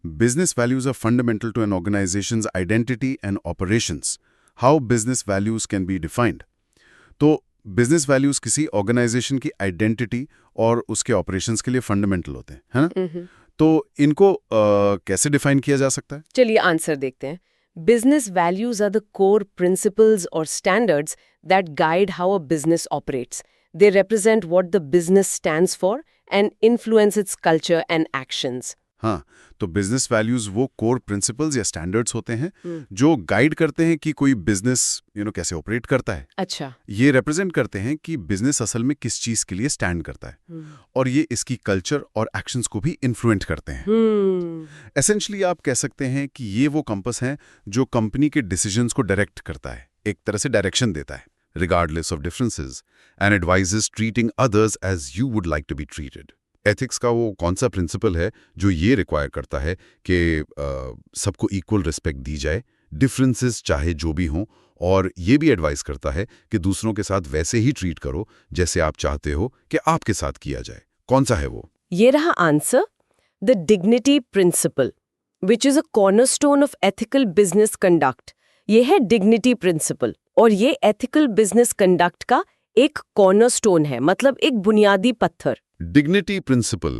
business values are fundamental to an organization's identity and operations. How business values can be defined? तो business values किसी organisation की identity और उसके operations के लिए फंडामेंटल होते हैं, है ना? तो इनको कैसे डिफाइन किया जा सकता है? चलिए आंसर देखते हैं। Business values are the core principles और standards that guide how a business operates. They represent what the business stands for and influence its culture and actions. हाँ, तो बिजनेस वैल्यूज वो कोर प्रिंसिपल्स या standards होते हैं जो guide करते हैं कि कोई बिजनेस कैसे ऑपरेट करता है। अच्छा। ये रिप्रेजेंट करते हैं कि बिजनेस असल में किस चीज के लिए स्टैंड करता है और ये इसकी कल्चर और एक्शंस को भी इन्फ्लुएंट करते हैं। एसेंशली आप कह सकते हैं कि ये वो कंपस है जो कंपनी के डिसीजंस को डायरेक्ट करता है, एक तरह से डायरेक्शन देता है, regardless of differences, and advises treating others as you would like to be treated. Ethics का वो कौन सा प्रिंसिपल है जो ये रिक्वायर करता है कि सबको इक्वल रिस्पेक्ट दी जाए, डिफरेंसेस चाहे जो भी हों, और ये भी एडवाइस करता है कि दूसरों के साथ वैसे ही ट्रीट करो जैसे आप चाहते हो कि आपके साथ किया जाए। कौन सा है वो? ये रहा answer, the dignity principle, which is a cornerstone of ethical business conduct. ये है डिग्निटी प्रिंसिपल, और ये एथिकल बिजनेस कंडक्ट का एक कॉर्नरस्टोन है, मतलब एक बुनियादी पत्थर। Dignity principle.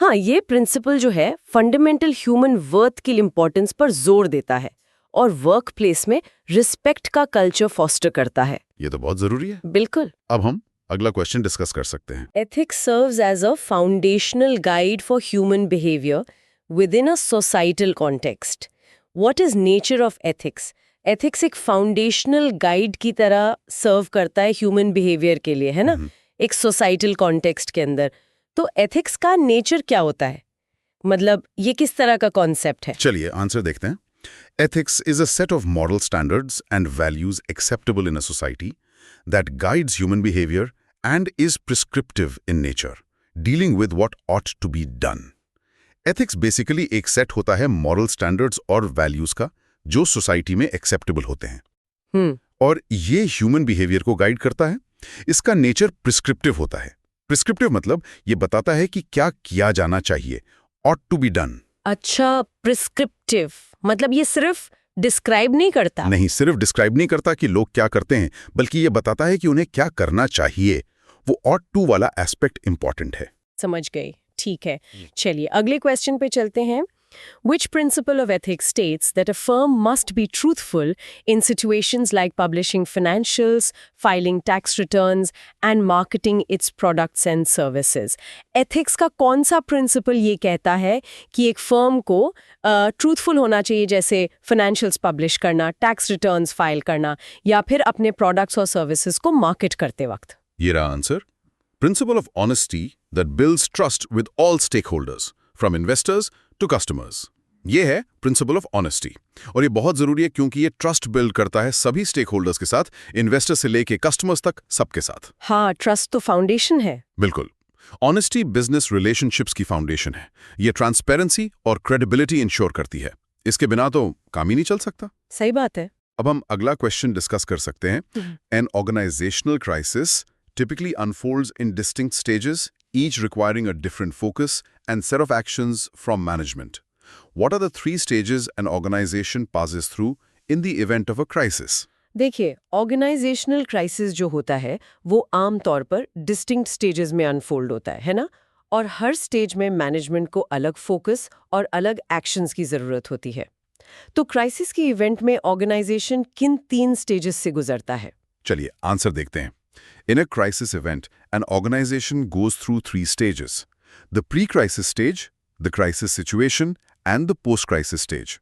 हाँ, ये प्रिंसिपल जो है फंडामेंटल ह्यूमन वर्थ की इंपॉर्टेंस पर जोर देता है और वर्क प्लेस में रिस्पेक्ट का कल्चर फॉस्टर करता है। ये तो बहुत जरूरी है। बिल्कुल। अब हम अगला क्वेश्चन डिस्कस कर सकते हैं। Ethics serves as a foundational guide for human behaviour within a societal context. What is nature of ethics? Ethics एक फाउंडेशनल गाइड की तरह सर्व करता है ह्यूमन बिहेवियर के लिए, है ना, एक सोसाइटल कॉन्टेक्स्ट के अंदर। तो एथिक्स का नेचर क्या होता है, मतलब ये किस तरह का कॉन्सेप्ट है? चलिए आंसर देखते हैं। Ethics is a set of moral standards and values acceptable in a society that guides human behaviour and is prescriptive in nature, dealing with what ought to be done. Ethics basically एक set होता है moral standards और values का जो society में acceptable होते हैं, और ये ह्यूमन बिहेवियर को गाइड करता है। इसका नेचर प्रिस्क्रिप्टिव होता है। प्रिस्क्रिप्टिव मतलब ये बताता है कि क्या किया जाना चाहिए, ऑट टू बी डन। अच्छा, प्रिस्क्रिप्टिव मतलब ये सिर्फ डिस्क्राइब नहीं करता? नहीं, सिर्फ डिस्क्राइब नहीं करता कि लोग क्या करते हैं, बल्कि ये बताता है कि उन्हें क्या करना चाहिए। वो ऑट टू वाला एस्पेक्ट इंपॉर्टेंट है। समझ गई, ठीक है। चलिए अगले क्वेश्चन पे चलते हैं। Which principle of ethics states that a firm must be truthful in situations like publishing financials, filing tax returns, and marketing its products and services? Ethics का कौन सा principle ये कहता है कि एक firm को truthful होना चाहिए, जैसे financials publish करना, tax returns file करना, या फिर अपने products और services को market करते वक्त? ये रहा answer. Principle of honesty that builds trust with all stakeholders, from investors to customers. ये है प्रिंसिपल ऑफ ऑनेस्टी, और ये बहुत जरूरी है क्योंकि ये ट्रस्ट बिल्ड करता है सभी स्टेक होल्डर्स के साथ, इन्वेस्टर से लेके कस्टमर्स तक, सबके साथ। हाँ, ट्रस्ट तो फाउंडेशन है। बिल्कुल। ऑनेस्टी बिजनेस रिलेशनशिप्स की फाउंडेशन है। ये ट्रांसपेरेंसी और क्रेडिबिलिटी इंश्योर करती है। इसके बिना तो काम ही नहीं चल सकता। सही बात है। अब हम अगला क्वेश्चन डिस्कस कर सकते हैं। An organisational crisis typically unfolds in distinct stages, each requiring a different focus and set of actions from management. What are the 3 stages an organization passes through in the event of a crisis? देखिए, organisational crisis जो होता है वो आम तौर पर distinct stages में unfold होता है ना, और हर स्टेज में मैनेजमेंट को अलग फोकस और अलग एक्शंस की जरूरत होती है। तो क्राइसिस की इवेंट में ऑर्गेनाइजेशन किन 3 स्टेजेस से गुजरता है? चलिए आंसर देखते हैं। In a crisis event, an organization goes through 3 stages: the pre-crisis stage, the crisis situation, and the post-crisis stage.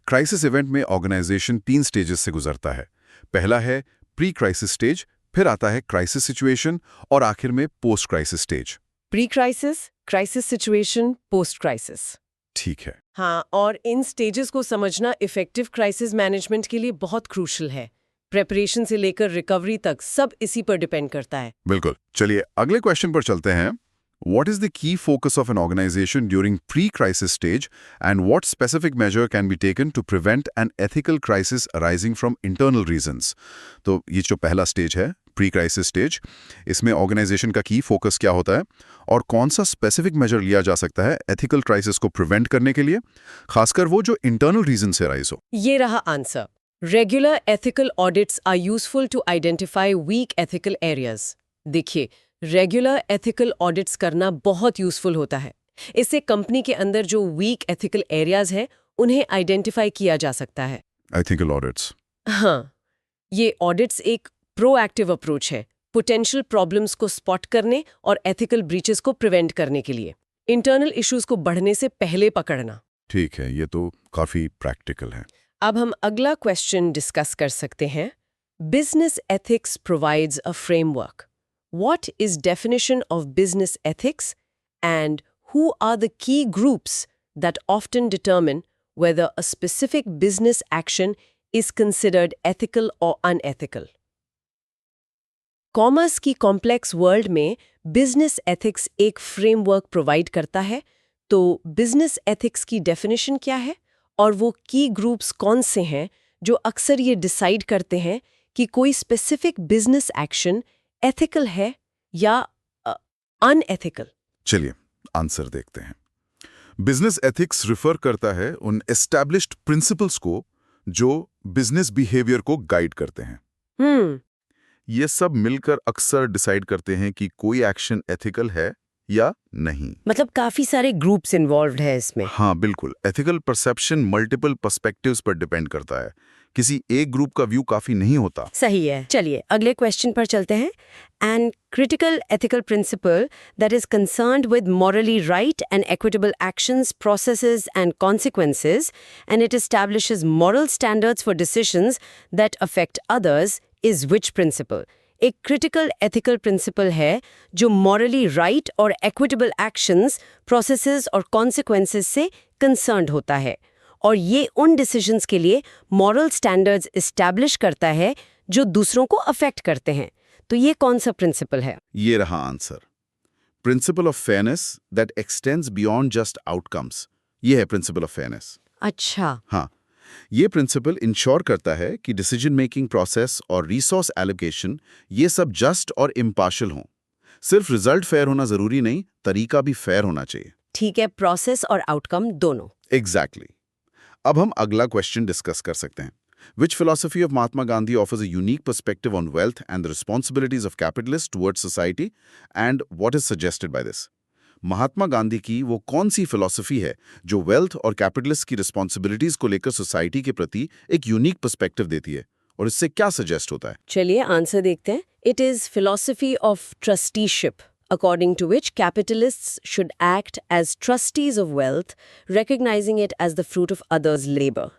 Crisis event में organization 3 stages से गुजरता है। पहला है pre-crisis stage, फिर आता है crisis situation, और आखिर में post-crisis stage. Pre-crisis, crisis situation, post-crisis. ठीक है। हाँ, और इन स्टेजेस को समझना इफेक्टिव क्राइसिस मैनेजमेंट के लिए बहुत क्रूशल है। प्रेपरेशन से लेकर रिकवरी तक सब इसी पर डिपेंड करता है। बिल्कुल। चलिए अगले क्वेश्चन पर चलते हैं। What is the key focus of an organization during pre-crisis stage, and what specific measure can be taken to prevent an ethical crisis arising from internal reasons? तो ये जो पहला स्टेज है प्री क्राइसिस स्टेज, इसमें organisation का की focus क्या होता है और कौन सा स्पेसिफिक मेजर लिया जा सकता है एथिकल क्राइसिस को प्रिवेंट करने के लिए, खासकर वो जो इंटरनल रीजन से राइज हो। ये रहा answer. Regular ethical audits are useful to identify weak ethical areas. देखिए, रेगुलर एथिकल ऑडिट्स करना बहुत यूजफुल होता है। इससे कंपनी के अंदर जो वीक एथिकल एरियाज हैं उन्हें आइडेंटिफाई किया जा सकता है। Ethical audits. हाँ, ये ऑडिट्स एक प्रोएक्टिव अप्रोच है पोटेंशियल प्रॉब्लम्स को स्पॉट करने और एथिकल ब्रीचेस को प्रिवेंट करने के लिए, इंटरनल इश्यूज को बढ़ने से पहले पकड़ना। ठीक है, ये तो काफी प्रैक्टिकल है। अब हम अगला क्वेश्चन डिस्कस कर सकते हैं। Business ethics provides a framework. What is definition of business ethics and who are the key groups that often determine whether a specific business action is considered ethical or unethical? Commerce की complex world में business ethics एक framework provide करता है, तो business ethics की definition क्या है और वो की ग्रुप्स कौन से हैं जो अक्सर ये डिसाइड करते हैं कि कोई स्पेसिफिक बिजनेस एक्शन एथिकल है या अनएथिकल? चलिए आंसर देखते हैं। बिजनेस एथिक्स रिफर करता है उन एस्टैब्लिश्ड प्रिंसिपल्स को जो बिजनेस बिहेवियर को गाइड करते हैं। ये सब मिलकर अक्सर डिसाइड करते हैं कि कोई एक्शन एथिकल है या नहीं। मतलब काफी सारे ग्रुप्स इन्वॉल्व्ड है इसमें। हाँ बिल्कुल, एथिकल परसेप्शन मल्टीपल पर्सपेक्टिव्स पर डिपेंड करता है, किसी एक ग्रुप का व्यू काफी नहीं होता। सही है। चलिए अगले क्वेश्चन पर चलते हैं। And critical ethical principle that is concerned with morally right and equitable actions, processes and consequences and it establishes moral standards for decisions that affect others is which principle? एक क्रिटिकल एथिकल प्रिंसिपल है जो morally right और equitable actions, processes और consequences से concerned होता है, और ये उन डिसीजंस के लिए मॉरल स्टैंडर्ड्स एस्टैब्लिश करता है जो दूसरों को अफेक्ट करते हैं। तो ये कौन सा प्रिंसिपल है? ये रहा answer, principle of fairness that x tends beyond just outcomes. ये है प्रिंसिपल ऑफ फेयरनेस। अच्छा। हाँ, ये प्रिंसिपल इंश्योर करता है कि डिसीजन मेकिंग प्रोसेस और रिसोर्स एलोकेशन ये सब जस्ट और इम्पार्शियल हों। सिर्फ रिजल्ट फेयर होना जरूरी नहीं, तरीका भी फेयर होना चाहिए। ठीक है, प्रोसेस और आउटकम दोनों। एग्जैक्टली। अब हम अगला क्वेश्चन डिस्कस कर सकते हैं। Which philosophy of Mahatma Gandhi offers a unique perspective on wealth and the responsibilities of capitalists towards society, and what is suggested by this? Mahatma Gandhi की वो कौन सी फिलॉसफी है जो वेल्थ और कैपिटलिस्ट की रिस्पॉन्सिबिलिटीज को लेकर सोसाइटी के प्रति एक यूनिक पर्सपेक्टिव देती है, और इससे क्या सजेस्ट होता है? चलिए आंसर देखते हैं। It is philosophy of trusteeship, according to which capitalists should act as trustees of wealth, recognizing it as the fruit of others' labor.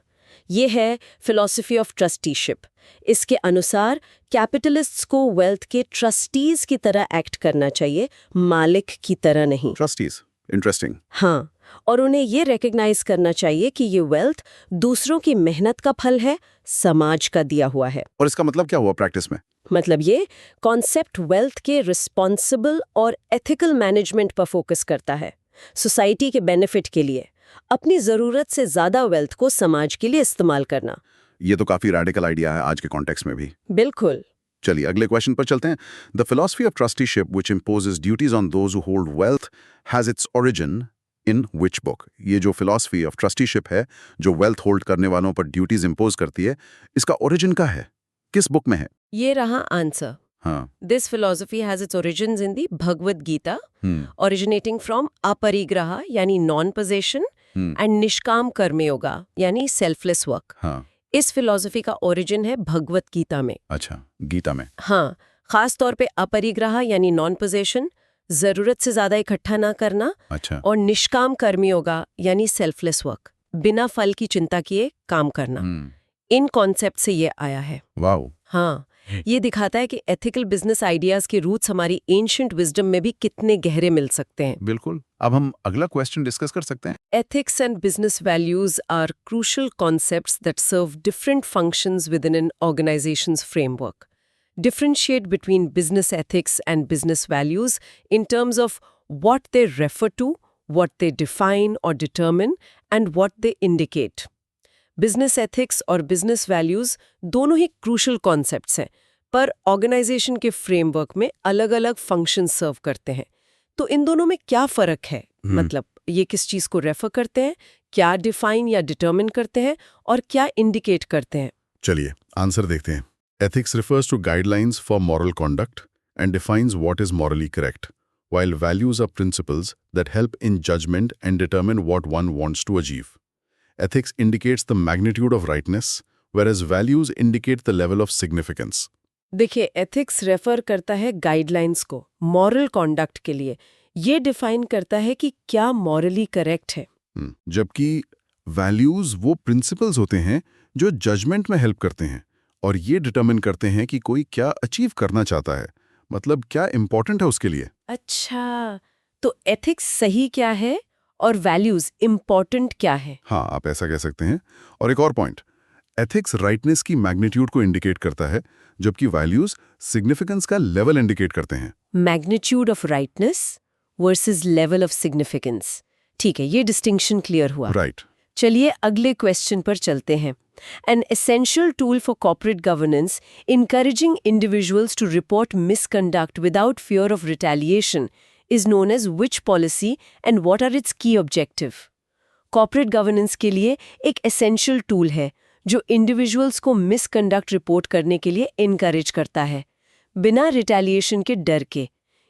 ये है philosophy of trusteeship. इसके अनुसार कैपिटलिस्ट्स को वेल्थ के ट्रस्टीज की तरह एक्ट करना चाहिए, मालिक की तरह नहीं। Trustees, interesting. हाँ, और उन्हें ये रिकग्नाइज करना चाहिए कि ये वेल्थ दूसरों की मेहनत का फल है, समाज का दिया हुआ है। और इसका मतलब क्या हुआ प्रैक्टिस में? मतलब ये कॉन्सेप्ट वेल्थ के रिस्पॉन्सिबल और एथिकल मैनेजमेंट पर फोकस करता है, सोसाइटी के बेनिफिट के लिए, अपनी जरूरत से ज्यादा वेल्थ को समाज के लिए इस्तेमाल करना। ये तो काफी रैडिकल आइडिया है आज के कॉन्टेक्स्ट में भी। बिल्कुल। चलिए अगले क्वेश्चन पर चलते हैं। The philosophy of trusteeship which imposes duties on those who hold wealth has its origin in which book? ये जो फिलॉसफी ऑफ ट्रस्टीशिप है जो वेल्थ होल्ड करने वालों पर ड्यूटीज इंपोज करती है, इसका ओरिजिन का है, किस बुक में है? ये रहा आंसर। हाँ। This philosophy has its origins in the Bhagavad Gita, originating from aparigraha यानी non-possession and निष्काम कर्म योगा यानी selfless work. हाँ। इस फिलॉसफी का ओरिजिन है भगवत गीता में। अच्छा, गीता में। हाँ, खास तौर पे अपरिग्रह यानी नॉन पोजेशन, जरूरत से ज्यादा इकट्ठा ना करना। अच्छा। और निष्काम कर्म योगा यानी सेल्फलेस वर्क, बिना फल की चिंता किए काम करना। इन कॉन्सेप्ट से ये आया है। वाओ। हाँ, ये दिखाता है कि एथिकल बिजनेस आइडियाज के रूट्स हमारी एंशिएंट विजडम में भी कितने गहरे मिल सकते हैं। बिल्कुल। अब हम अगला क्वेश्चन डिस्कस कर सकते हैं। Ethics and business values are crucial concepts that serve different functions within an organization's framework. Differentiate between business ethics and business values in terms of what they refer to, what they define or determine, and what they indicate. Business ethics और business values दोनों ही crucial concepts हैं, पर organisation के framework में अलग-अलग function सर्व करते हैं। तो इन दोनों में क्या फर्क है? मतलब ये किस चीज को रेफर करते हैं, क्या डिफाइन या डिटरमिन करते हैं और क्या इंडिकेट करते हैं? चलिए आंसर देखते हैं। Ethics refers to guidelines for moral conduct and defines what is morally correct, while values are principles that help in judgment and determine what one wants to achieve. Ethics indicates the magnitude of rightness, whereas values indicate the level of significance. देखिए, ethics refer करता है guidelines को moral conduct के लिए। ये define करता है कि क्या मॉरली करेक्ट है। जबकि वैल्यूज वो प्रिंसिपल्स होते हैं जो जजमेंट में हेल्प करते हैं और ये डिटरमिन करते हैं कि कोई क्या अचीव करना चाहता है, मतलब क्या इंपॉर्टेंट है उसके लिए। अच्छा, तो एथिक्स सही क्या है और वैल्यूज इम्पोर्टेंट क्या है? हाँ, आप ऐसा कह सकते हैं। और एक और पॉइंट, एथिक्स राइटनेस की मैग्नीट्यूड को इंडिकेट करता है, जबकि वैल्यूज सिग्निफिकेंस का लेवल इंडिकेट करते हैं। Magnitude of rightness versus level of significance. ठीक है, ये डिस्टिंक्शन क्लियर हुआ। राइट। चलिए अगले क्वेश्चन पर चलते हैं। An essential tool for corporate governance, encouraging individuals to report misconduct without fear of retaliation, is known as which policy and what are its key objective? Corporate governance के लिए एक essential tool है जो individuals को misconduct report करने के लिए encourage करता है, बिना retaliation के डर के।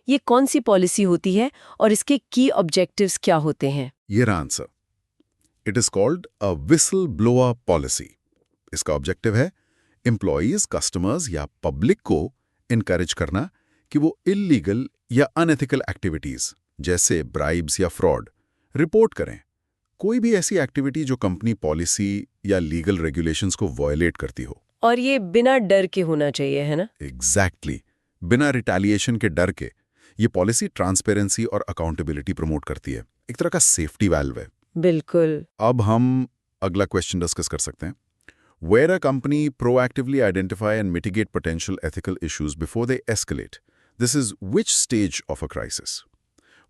ये कौन सी पॉलिसी होती है और इसके key objectives क्या होते हैं? ये रहा answer. It is called a whistle blower policy. इसका ऑब्जेक्टिव है एम्प्लॉयज, कस्टमर्स या पब्लिक को इनकरेज करना कि वो इल्लीगल या अनएथिकल एक्टिविटीज जैसे ब्राइब्स या फ्रॉड रिपोर्ट करें। कोई भी ऐसी एक्टिविटी जो कंपनी पॉलिसी या लीगल रेगुलेशंस को वायलेट करती हो। और ये बिना डर के होना चाहिए, है ना? एग्जैक्टली, बिना रिटेलिएशन के डर के। ये पॉलिसी ट्रांसपेरेंसी और अकाउंटेबिलिटी प्रमोट करती है, एक तरह का सेफ्टी वाल्व है। बिल्कुल। अब हम अगला क्वेश्चन डिस्कस कर सकते हैं। Where a company proactively identify and mitigate potential ethical issues before they escalate. This is which stage of a crisis?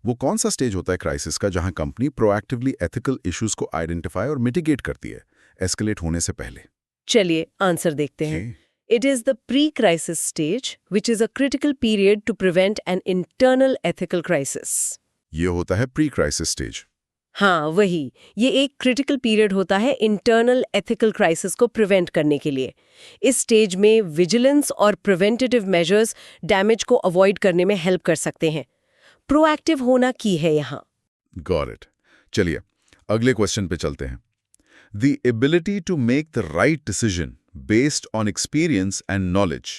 वो कौन सा स्टेज होता है क्राइसिस का जहां कंपनी प्रोएक्टिवली एथिकल इश्यूज को आइडेंटिफाई और मिटिगेट करती है, एस्केलेट होने से पहले? चलिए आंसर देखते हैं। It is the pre-crisis stage, which is a critical period to prevent an internal ethical crisis. ये होता है प्री क्राइसिस स्टेज। हाँ, वही। ये एक क्रिटिकल पीरियड होता है इंटरनल एथिकल क्राइसिस को प्रिवेंट करने के लिए। इस स्टेज में विजिलेंस और प्रिवेंटिव मेजर्स डैमेज को अवॉइड करने में हेल्प कर सकते हैं। प्रोएक्टिव होना की है यहाँ। Got it. चलिए अगले क्वेश्चन पे चलते हैं। The ability to make the right decision based on experience and knowledge,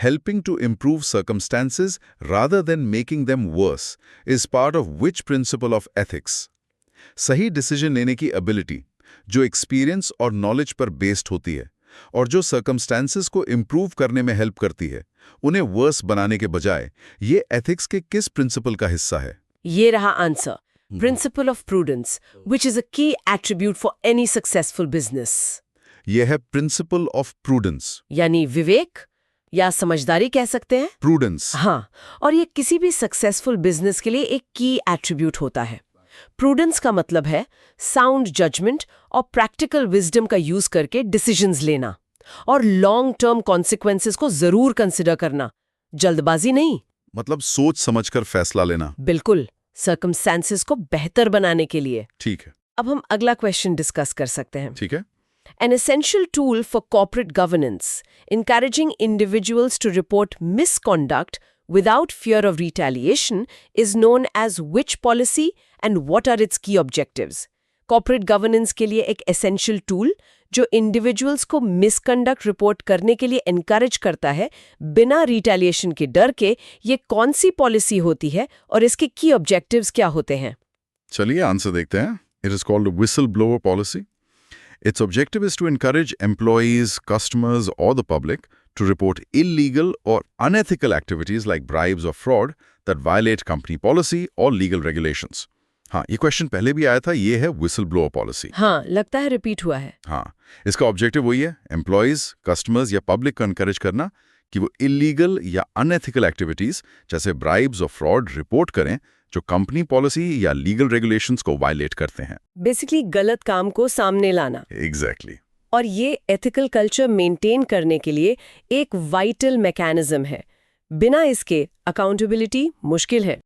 helping to improve circumstances rather than making them worse, is part of which principle of ethics? सही decision लेने की ability जो experience और knowledge पर based होती है और जो सर्कमस्टेंसेस को इम्प्रूव करने में हेल्प करती है, उन्हें वर्स बनाने के बजाय, ये एथिक्स के किस प्रिंसिपल का हिस्सा है? ये रहा answer, principle of prudence, which is a की attribute for any successful business. यह है प्रिंसिपल ऑफ प्रूडेंस, यानी विवेक या समझदारी कह सकते हैं। प्रूडेंस। हाँ, और ये किसी भी सक्सेसफुल बिजनेस के लिए एक की एट्रीब्यूट होता है। प्रूडेंस का मतलब है साउंड जजमेंट और प्रैक्टिकल विजडम का यूज करके डिसीजंस लेना और लॉन्ग टर्म कॉन्सिक्वेंसेस को जरूर कंसिडर करना, जल्दबाजी नहीं। मतलब सोच समझकर फैसला लेना। बिल्कुल, सर्कमस्टेंसेस को बेहतर बनाने के लिए। ठीक है। अब हम अगला क्वेश्चन डिस्कस कर सकते हैं। ठीक है। An essential tool for corporate governance, encouraging individuals to report misconduct without fear of retaliation, is known as which policy and what are its key objectives? Corporate governance के लिए एक essential tool जो individuals को misconduct report करने के लिए encourage करता है बिना retaliation के डर के, ये कौन सी policy होती है और इसके key objectives क्या होते हैं? चलिए आंसर देखते हैं। It is called a whistleblower policy. Its objective is to encourage employees, customers, or the public to report illegal or unethical activities like bribes or fraud that violate company policy or legal regulations. हाँ, ये question पहले भी आया था, ये है whistleblower policy. हाँ, लगता है रिपीट हुआ है। हाँ, इसका ऑब्जेक्टिव वही है, एम्प्लॉयज, कस्टमर्स या पब्लिक को एनकरेज करना कि वो इलीगल या अनएथिकल एक्टिविटीज जैसे ब्राइब्स और फ्रॉड रिपोर्ट करें जो कंपनी पॉलिसी या लीगल रेगुलेशंस को वायलेट करते हैं। बेसिकली गलत काम को सामने लाना। एग्जैक्टली। और ये एथिकल कल्चर मेंटेन करने के लिए एक वाइटल मैकेनिज्म है। बिना इसके अकाउंटेबिलिटी मुश्किल है।